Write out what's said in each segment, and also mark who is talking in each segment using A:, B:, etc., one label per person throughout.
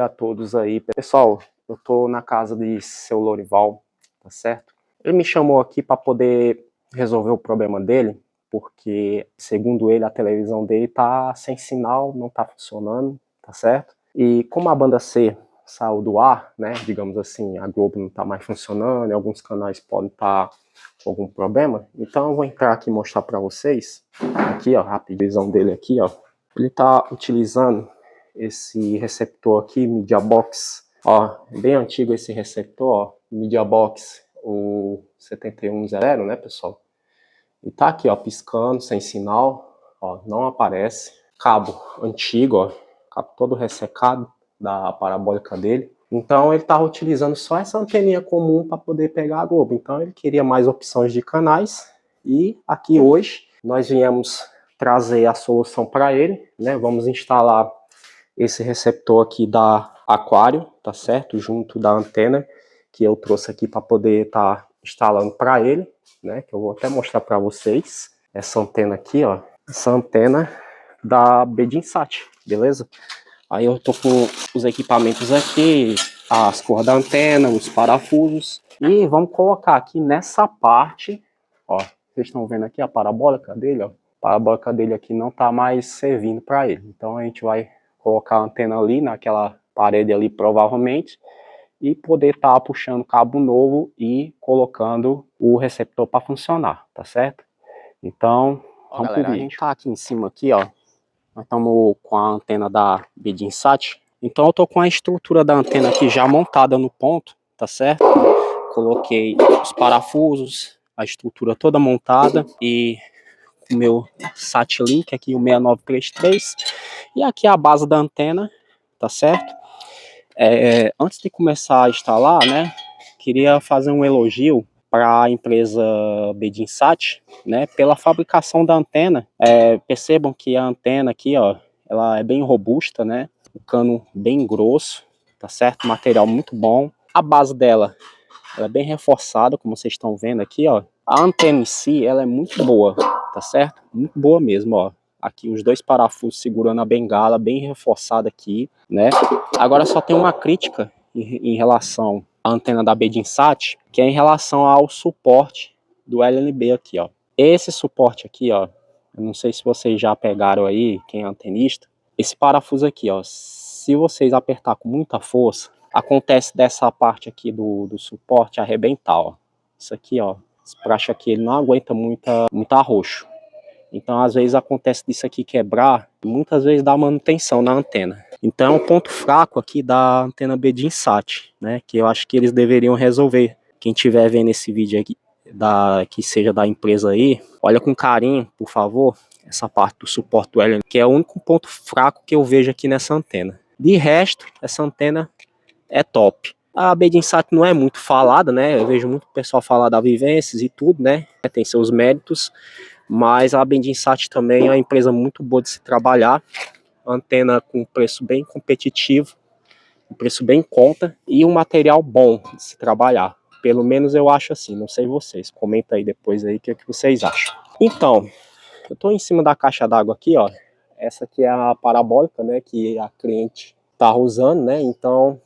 A: dia a todos aí. Pessoal, eu tô na casa de seu Lorival, tá certo? Ele me chamou aqui para poder resolver o problema dele, porque, segundo ele, a televisão dele tá sem sinal, não tá funcionando, tá certo? E como a banda C saiu do ar, né, digamos assim, a Globo não tá mais funcionando, e alguns canais podem estar com algum problema, então eu vou entrar aqui e mostrar para vocês, aqui ó, a visão dele aqui ó, ele tá utilizando esse receptor aqui, Media Box, ó, bem antigo esse receptor, ó, Media Box, o 7100, né, pessoal? E tá aqui, ó, piscando, sem sinal, ó, não aparece. Cabo antigo, ó, cabo todo ressecado da parabólica dele. Então ele tava utilizando só essa anteninha comum para poder pegar a Globo. Então ele queria mais opções de canais. E aqui hoje nós viemos trazer a solução para ele, né? Vamos instalar esse receptor aqui da Aquário, tá certo? Junto da antena que eu trouxe aqui para poder estar instalando para ele, né? Que eu vou até mostrar para vocês. Essa antena aqui, ó. Essa antena da Bedinsat, beleza? Aí eu tô com os equipamentos aqui, as cores da antena, os parafusos. E vamos colocar aqui nessa parte, ó. Vocês estão vendo aqui a parabólica dele, ó. A parabólica dele aqui não tá mais servindo para ele. Então a gente vai colocar a antena ali naquela parede ali provavelmente e poder estar puxando cabo novo e colocando o receptor para funcionar, tá certo? Então, vamos pro vídeo. A gente tá aqui em cima aqui, ó. Nós estamos com a antena da Bedinsat. Então eu tô com a estrutura da antena aqui já montada no ponto, tá certo? Coloquei os parafusos, a estrutura toda montada e o meu SatLink aqui, o 6933, e aqui a base da antena, tá certo? Antes de começar a instalar, né, queria fazer um elogio para a empresa Bedinsat, né, pela fabricação da antena. Percebam que a antena aqui, ó, ela é bem robusta, né, o cano bem grosso, tá certo? Material muito bom. A base dela, ela é bem reforçada, como vocês estão vendo aqui, ó. A antena em si, ela é muito boa, tá certo? Muito boa mesmo, ó. Aqui os dois parafusos segurando a bengala, bem reforçada aqui, né? Agora só tem uma crítica em relação à antena da Bedinsat, que é em relação ao suporte do LNB aqui, ó. Esse suporte aqui, ó, eu não sei se vocês já pegaram aí, quem é antenista, esse parafuso aqui, ó, se vocês apertar com muita força, acontece dessa parte aqui do suporte arrebentar, ó. Isso aqui, ó, esse praxe aqui, ele não aguenta muito arroxo. Então, às vezes acontece disso aqui quebrar, e muitas vezes dá manutenção na antena. Então, é um ponto fraco aqui da antena Bedinsat, né, que eu acho que eles deveriam resolver. Quem estiver vendo esse vídeo aqui, que seja da empresa aí, olha com carinho, por favor, essa parte do suporte do LN, que é o único ponto fraco que eu vejo aqui nessa antena. De resto, essa antena é top. A Bedinsat não é muito falada, né? Eu vejo muito pessoal falar da Vivências e tudo, né? Tem seus méritos, mas a Bedinsat também é uma empresa muito boa de se trabalhar. Antena com preço bem competitivo, um preço bem em conta e um material bom de se trabalhar. Pelo menos eu acho assim, não sei vocês. Comenta aí depois aí o que vocês acham. Então, eu estou em cima da caixa d'água aqui, ó. Essa aqui é a parabólica, né? Que a cliente tá usando, né? Então,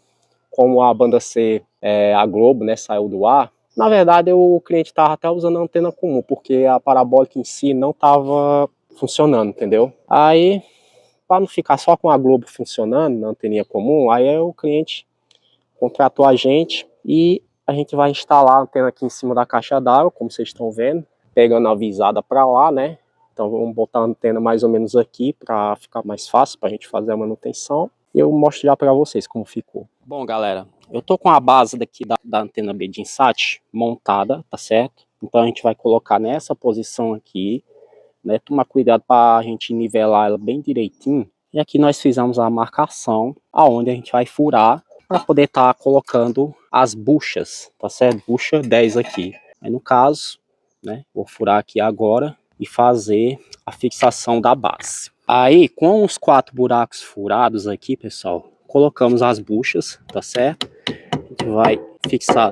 A: como a banda C, a Globo, né, saiu do ar, na verdade o cliente estava até usando a antena comum, porque a parabólica em si não estava funcionando, entendeu? Aí, para não ficar só com a Globo funcionando, na anteninha comum, aí o cliente contratou a gente e a gente vai instalar a antena aqui em cima da caixa d'água, como vocês estão vendo, pegando a visada para lá, né? Então vamos botar a antena mais ou menos aqui para ficar mais fácil para a gente fazer a manutenção. E eu mostro já para vocês como ficou. Bom, galera, eu tô com a base daqui da antena Bedinsat montada, tá certo? Então a gente vai colocar nessa posição aqui, né? Tomar cuidado para a gente nivelar ela bem direitinho. E aqui nós fizemos a marcação aonde a gente vai furar para poder estar colocando as buchas, tá certo? Bucha 10 aqui. Aí no caso, né? Vou furar aqui agora e fazer a fixação da base. Aí, com os 4 buracos furados aqui, pessoal, colocamos as buchas, tá certo? A gente vai fixar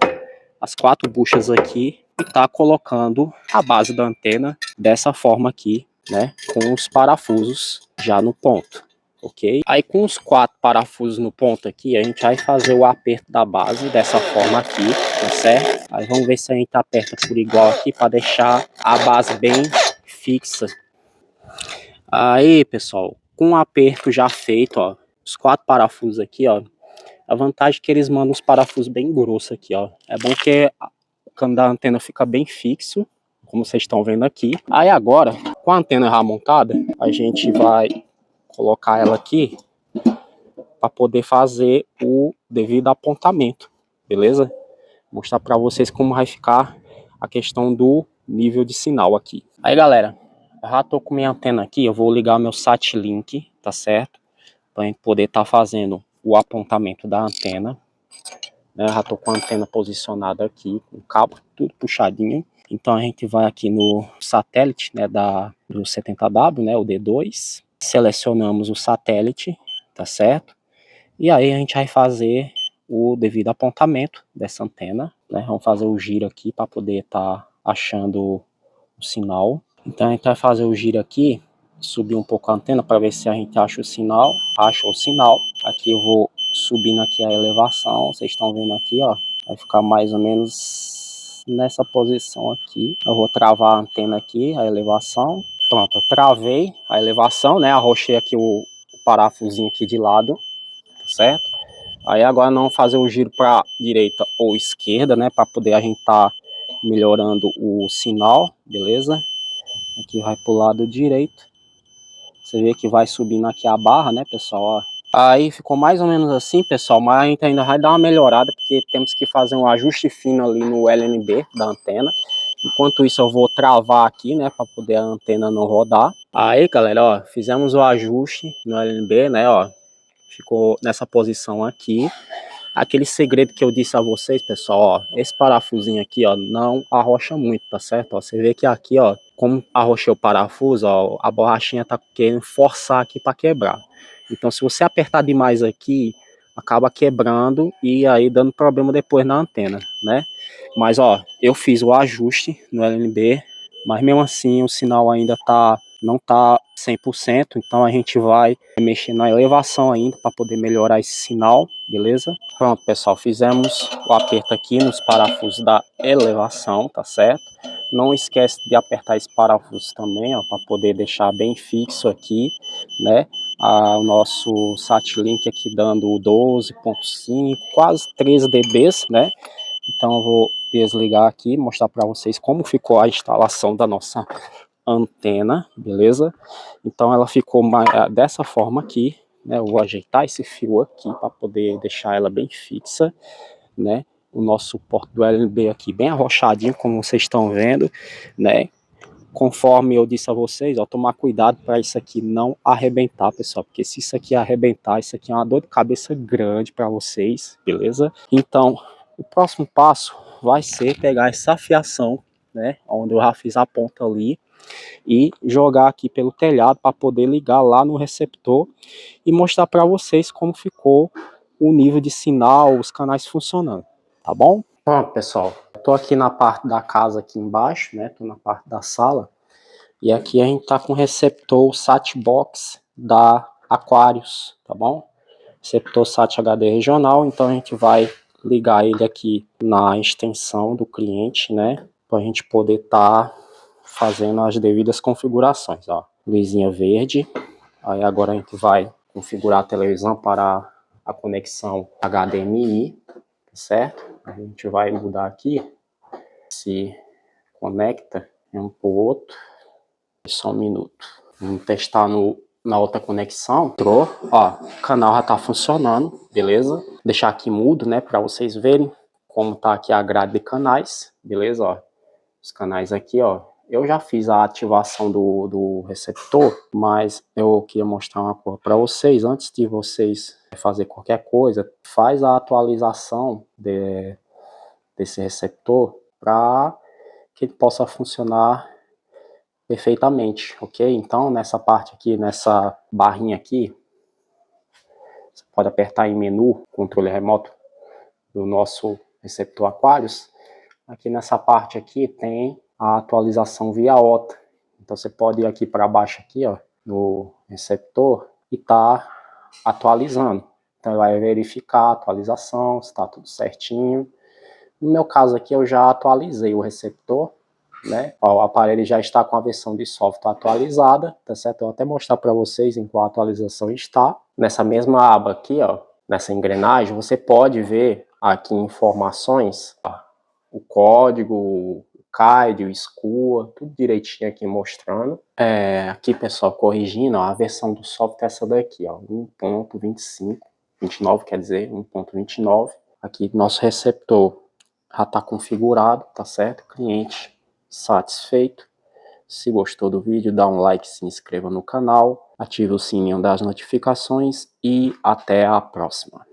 A: as 4 buchas aqui e tá colocando a base da antena dessa forma aqui, né? Com os parafusos já no ponto, ok? Aí com os 4 parafusos no ponto aqui, a gente vai fazer o aperto da base dessa forma aqui, tá certo? Aí vamos ver se a gente aperta por igual aqui para deixar a base bem fixa. Aí, pessoal, com o aperto já feito, ó, os 4 parafusos aqui, ó, a vantagem é que eles mandam os parafusos bem grossos aqui, ó. É bom que o cano da antena fica bem fixo, como vocês estão vendo aqui. Aí agora, com a antena já montada, a gente vai colocar ela aqui para poder fazer o devido apontamento, beleza? Mostrar para vocês como vai ficar a questão do nível de sinal aqui. Aí, galera, eu já tô com minha antena aqui, eu vou ligar meu SatLink, tá certo? Para a gente poder estar fazendo o apontamento da antena. Né? Já tô com a antena posicionada aqui, com o cabo tudo puxadinho. Então a gente vai aqui no satélite, né, do 70W, né, o D2. Selecionamos o satélite, tá certo? E aí a gente vai fazer o devido apontamento dessa antena, né? Vamos fazer o giro aqui para poder estar achando o sinal. Então a gente vai fazer o giro aqui, subir um pouco a antena para ver se a gente acha o sinal. Acha o sinal. Aqui eu vou subindo aqui a elevação, vocês estão vendo aqui, ó. Vai ficar mais ou menos nessa posição aqui. Eu vou travar a antena aqui, a elevação. Pronto, eu travei a elevação, né? Arrochei aqui o parafusinho aqui de lado, certo? Aí agora não fazer o giro para direita ou esquerda, né? Para poder a gente tá melhorando o sinal, beleza? Aqui vai pro lado direito. Você vê que vai subindo aqui a barra, né, pessoal? Ó. Aí ficou mais ou menos assim, pessoal, mas a gente ainda vai dar uma melhorada, porque temos que fazer um ajuste fino ali no LNB da antena. Enquanto isso eu vou travar aqui, né, para poder a antena não rodar. Aí, galera, ó, fizemos o ajuste no LNB, né, ó. Ficou nessa posição aqui. Aquele segredo que eu disse a vocês, pessoal, ó, esse parafusinho aqui, ó, não arrocha muito, tá certo? Ó, você vê que aqui, ó, como arrochei o parafuso, ó, a borrachinha tá querendo forçar aqui para quebrar. Então, se você apertar demais aqui, acaba quebrando e aí dando problema depois na antena, né? Mas, ó, eu fiz o ajuste no LNB, mas mesmo assim o sinal ainda não tá 100%, então a gente vai mexer na elevação ainda para poder melhorar esse sinal, beleza? Pronto, pessoal, fizemos o aperto aqui nos parafusos da elevação, tá certo? Não esquece de apertar esse parafuso também, ó, para poder deixar bem fixo aqui, né? O nosso SatLink aqui dando 12.5, quase 13 dBs, né? Então eu vou desligar aqui, mostrar para vocês como ficou a instalação da nossa antena, beleza? Então ela ficou dessa forma aqui, né? Eu vou ajeitar esse fio aqui para poder deixar ela bem fixa, né? O nosso suporte do LNB aqui bem arrochadinho, como vocês estão vendo, né? Conforme eu disse a vocês, ó, tomar cuidado para isso aqui não arrebentar, pessoal, porque se isso aqui arrebentar, isso aqui é uma dor de cabeça grande para vocês, beleza? Então, o próximo passo vai ser pegar essa fiação, né, onde eu já fiz a ponta ali, e jogar aqui pelo telhado para poder ligar lá no receptor e mostrar para vocês como ficou o nível de sinal, os canais funcionando, tá bom? Pronto, pessoal, estou aqui na parte da casa aqui embaixo, né, estou na parte da sala, e aqui a gente tá com o receptor SatBox da Aquarius, tá bom? Receptor SAT HD regional, então a gente vai ligar ele aqui na extensão do cliente, né, para a gente poder estar fazendo as devidas configurações, ó. Luzinha verde. Aí agora a gente vai configurar a televisão para a conexão HDMI, certo? A gente vai mudar aqui, se conecta um para o outro. Só um minuto. Vamos testar na outra conexão. Entrou, ó, o canal já tá funcionando, beleza? Deixar aqui mudo, né, para vocês verem como tá aqui a grade de canais, beleza? Ó, os canais aqui, ó. Eu já fiz a ativação do receptor, mas eu queria mostrar uma coisa para vocês. Antes de vocês fazer qualquer coisa, faz a atualização desse receptor para que ele possa funcionar perfeitamente, ok? Então, nessa parte aqui, nessa barrinha aqui, você pode apertar em menu, controle remoto do nosso receptor Aquarius. Aqui nessa parte aqui tem a atualização via OTA. Então você pode ir aqui para baixo aqui, ó, no receptor e está atualizando. Então ele vai verificar a atualização, se está tudo certinho. No meu caso aqui eu já atualizei o receptor, né? Ó, o aparelho já está com a versão de software atualizada, tá certo? Eu vou até mostrar para vocês em qual atualização está. Nessa mesma aba aqui, ó, nessa engrenagem, você pode ver aqui informações, ó, o código, o CAID, o SCUA, tudo direitinho aqui mostrando. Aqui, pessoal, corrigindo, ó, a versão do software é essa daqui, ó, 1.25, 29, quer dizer, 1.29. Aqui, nosso receptor já está configurado, tá certo? Cliente satisfeito. Se gostou do vídeo, dá um like, se inscreva no canal, ative o sininho das notificações e até a próxima.